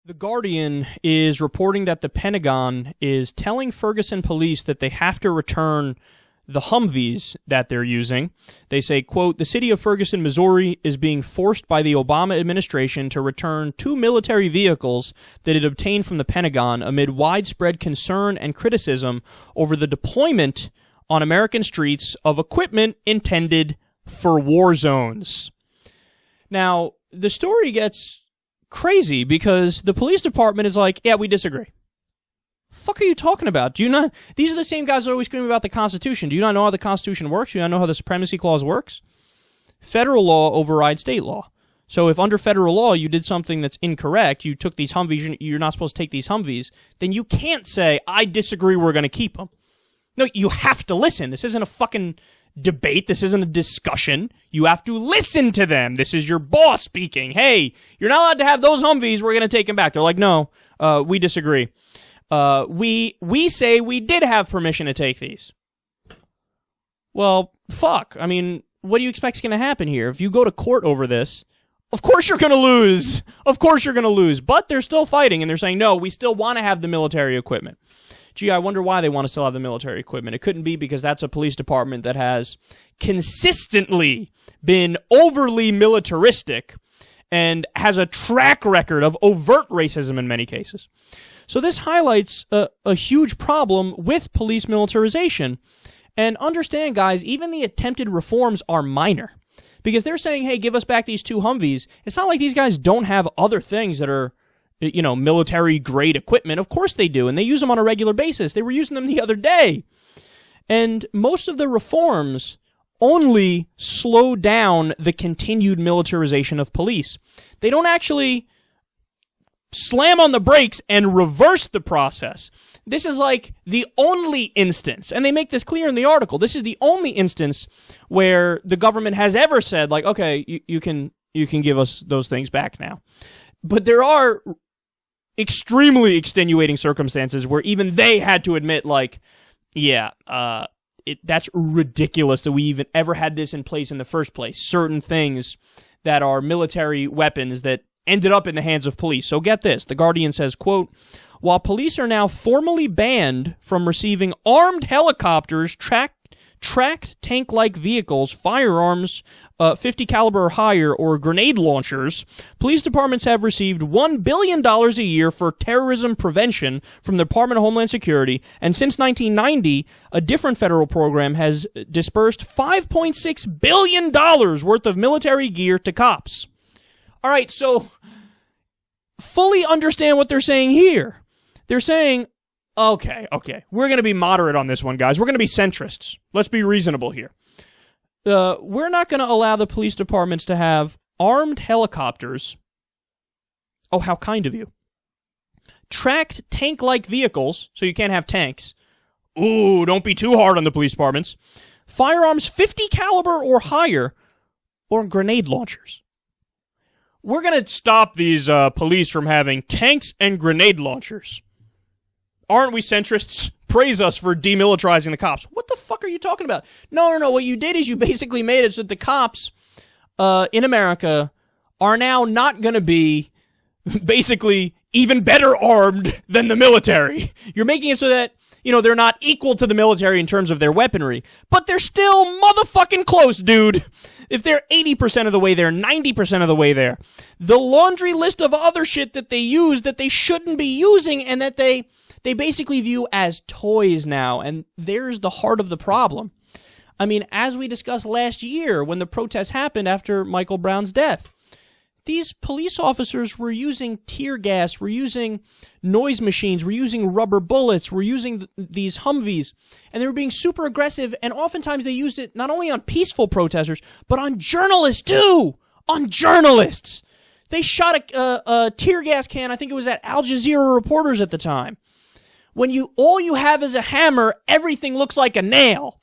The Guardian is reporting that the Pentagon is telling Ferguson police that they have to return the Humvees that they're using. They say, quote, the city of Ferguson, Missouri is being forced by the Obama administration to return 2 military vehicles that it obtained from the Pentagon amid widespread concern and criticism over the deployment on American streets of equipment intended for war zones. Now, the story gets crazy because the police department is like, yeah, we disagree. Fuck are you talking about? Do you not? These are the same guys that always scream about the Constitution. Do you not know how the Constitution works? Do you not know how the Supremacy Clause works? Federal law overrides state law. So if under federal law you did something that's incorrect, you took these Humvees, you're not supposed to take these Humvees, then you can't say, I disagree, we're going to keep them. No, you have to listen. This isn't a fucking debate. This isn't a discussion. You have to listen to them. This is your boss speaking. Hey, you're not allowed to have those Humvees. We're going to take them back. They're like, no, we disagree. We say we did have permission to take these. Well, fuck. I mean, what do you expect is going to happen here? If you go to court over this, of course you're going to lose. Of course you're going to lose. But they're still fighting, and they're saying, no, we still want to have the military equipment. Gee, I wonder why they want to still have the military equipment. It couldn't be because that's a police department that has consistently been overly militaristic and has a track record of overt racism in many cases. So this highlights a huge problem with police militarization. And understand, guys, even the attempted reforms are minor. Because they're saying, hey, give us back these 2 Humvees. It's not like these guys don't have other things that are, you know, military-grade equipment. Of course they do, and they use them on a regular basis. They were using them the other day. And most of the reforms only slow down the continued militarization of police. They don't actually slam on the brakes and reverse the process. This is like the only instance, and they make this clear in the article, this is the only instance where the government has ever said, like, okay, you can give us those things back now. But there are extremely extenuating circumstances where even they had to admit, like, yeah, that's ridiculous that we even ever had this in place in the first place. Certain things that are military weapons that ended up in the hands of police. So get this. The Guardian says, quote, while police are now formally banned from receiving armed helicopters, tracked tank-like vehicles, firearms, 50 caliber or higher, or grenade launchers, police departments have received $1 billion a year for terrorism prevention from the Department of Homeland Security, and since 1990, a different federal program has dispersed $5.6 billion worth of military gear to cops. All right, so fully understand what they're saying here. They're saying, okay, we're going to be moderate on this one, guys. We're going to be centrists. Let's be reasonable here. We're not going to allow the police departments to have armed helicopters. Oh, how kind of you. Tracked tank-like vehicles, so you can't have tanks. Ooh, don't be too hard on the police departments. Firearms 50 caliber or higher, or grenade launchers. We're going to stop these police from having tanks and grenade launchers. Aren't we centrists? Praise us for demilitarizing the cops. What the fuck are you talking about? No. What you did is you basically made it so that the cops in America are now not going to be basically even better armed than the military. You're making it so that, you know, they're not equal to the military in terms of their weaponry. But they're still motherfucking close, dude. If they're 80% of the way there, 90% of the way there. The laundry list of other shit that they use that they shouldn't be using and that they basically view as toys now, and there's the heart of the problem. I mean, as we discussed last year when the protests happened after Michael Brown's death, these police officers were using tear gas, were using noise machines, were using rubber bullets, were using these Humvees, and they were being super aggressive, and oftentimes they used it not only on peaceful protesters, but on journalists too! On journalists! They shot a tear gas can, I think it was at Al Jazeera reporters at the time. When all you have is a hammer, everything looks like a nail.